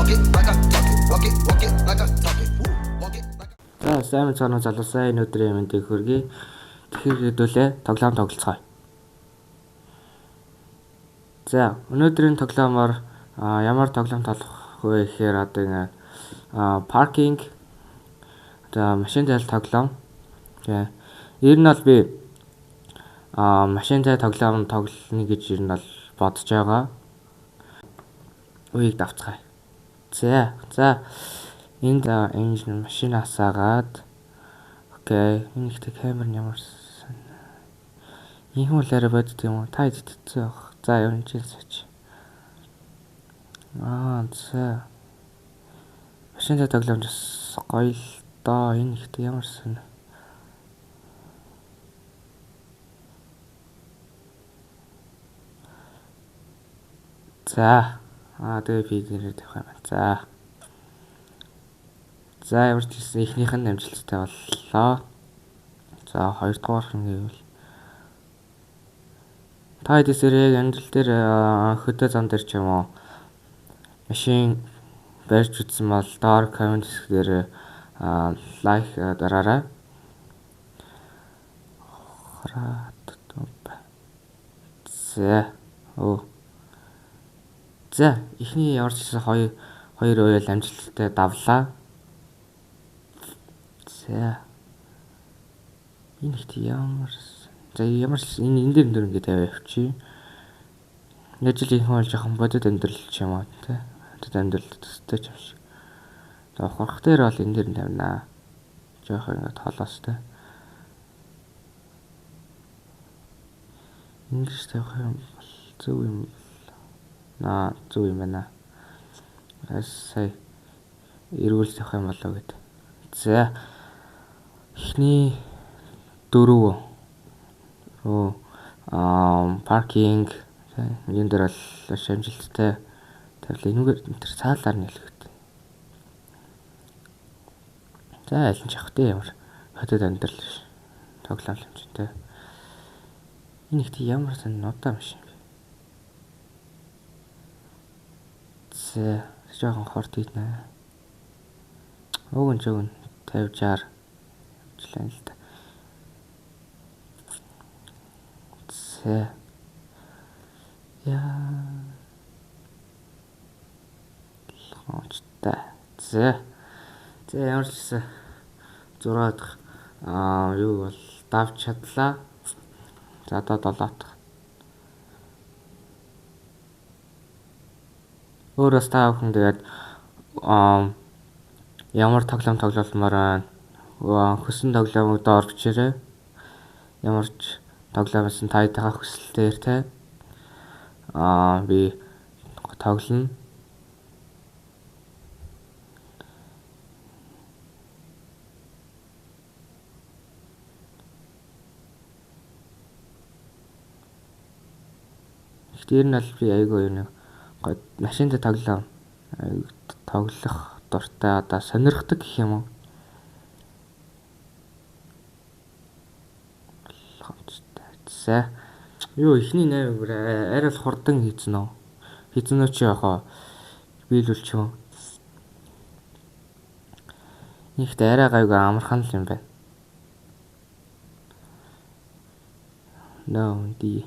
За сайн цаанаа залуусаа энэ өдрийн мэндийг хүргэе. Тэгэхээр хэдүүлээ тоглоом тоглоцгоё. За өнөөдрийн тоглоомоор ямар тоглоом тоглох вэ гэхээр одоо ингэ паркинг машин зай тоглоом. Тэгээ ер нь бол би машин зай тоглоом тоглоно гэж ер нь бол бодож байгаа. Үеийг давцгаая. За энд энэ машинаас агаад окей энэ ихтэй камер ямар ийм хүлээрээ бодд юм уу та идтсэн баг. За ер нь чилсэж за машин зай тоглоомж гоё л доо энэ ихтэй ямар сэн за тэгээ би нэрээ тавих юм байна. За ямар ч гэсэн эхнийх нь амжилттай боллоо. За хоёрдугаар нь гэвэл та дэсээр яг амьдрал дээр хөдөө зам дээр ч юм уу машин барьж үзсэн бол доор коммент хэсгээр лайк дараарай. За эхний ямар ч гэсэн хоёр уял амжилттай давлаа. За энэ ихт ямар ч энэ дээр ингээд тавиа явчих. Нэг жил их болж жоохон бодит амьдрал ч юм уу те. Бодит амьдрал төстэй ч юм шиг. За ухрах дээр бол энэ дээр тавина. Жоохон ингээд холоос те. Ингэж тавих юм бол зөв юм. Зөв юм байна. Сая эргүүлж тавих юм болоо гэд. За эхний 4 паркинг энэ дээр бол амжилттай тавлаа. Энэгээр энэ цаалаар нь хэлэхэд. За аль нь ч явах те ямар хотод амьдрал тоглоом хэмжээтэй. Энэ ихт ямар сан нудаа машин бэ? За жоохон хорт ийднэ. Уг нь 50-60 жилийн л да. За ямар ч гэсэн 6 дахь юу бол давж чадлаа. За одоо 7 дахь. Өөрөөс та бүхэн тэгээд ямар тоглоом тоглолмоор хүссэн тоглоомыг доор бичээрэй. Ямар ч тоглоомоос нь таяатайгаа хүсэлтээр те би тоглоно. Ихтэй нь бол би айгүй нэг машинтай тоглоом тоглох дуртай одоо сонирхдаг гэх юм уу. За юу ихний 8 бүр арай л хурдан хийцэн үү? Хийцэн үү чи яхаа биелүүлч юм. Ихт арай гайгүй амархан л юм байна. Ди.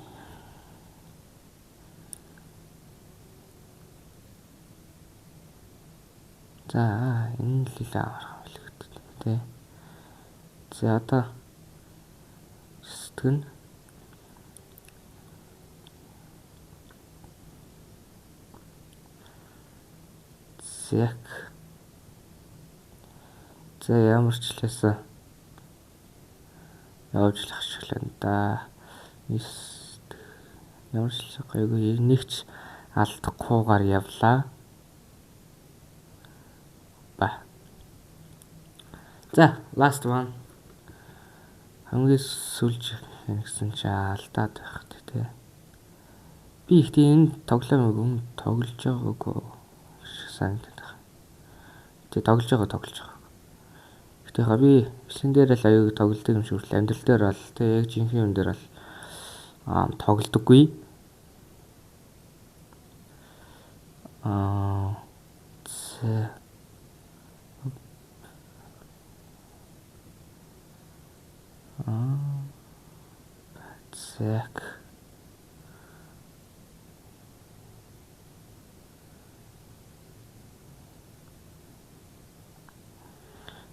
За энэ л амархан билэгдэж тий. За одоо сэтгэн За ямар ч лээсээ явж л ахшлаа да. Ямар ч гайгүй нэгч алдахгүйгээр явлаа. За last one. Хамгийн сүүлж гэсэн чи алдаад байх тий. Би ихтэй энэ тоглоомыг тоглож байгаагүй санагдаад байна. Тэг тоглож байгаа. Гэтэ би бичлэн дээр л аяг тоглолтыг юм шиг хүртэл амьдрал дээр бол тэг яг жинхэнэ юм дээр бол тоглодоггүй. За. Зак.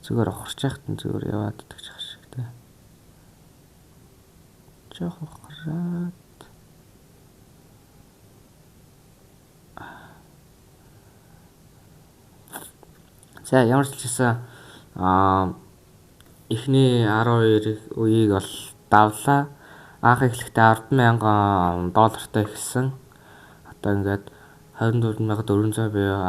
Зүгээр ухарч яхад нь зүгээр яваад идэх шиг те. Жохо ухраад. За ямар ч хэлсэн эхний 12 үеийг бол давлаа. Анх эхлэхдээ 10,000 доллартай эхэлсэн. Одоо ингээд 24,400 буюу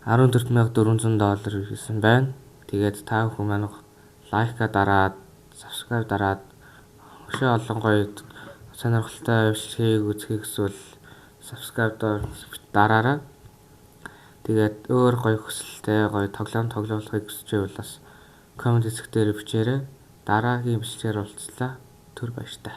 $14,400 хийсэн байна. Тэгээд та бүхэн манайх лайка дараад, subscribe дараад өшөө олон гоё сонирхолтой бичлэгийг үзхийг эсвэл subscribe дараарай. Тэгээд өөр гоё хүсэлтэй гоё тоглоомыг хүсчээвэл бас комент хэсгээр бичээрэй. Дараагийн бичлэгээр уулзлаа. Түр баяртай.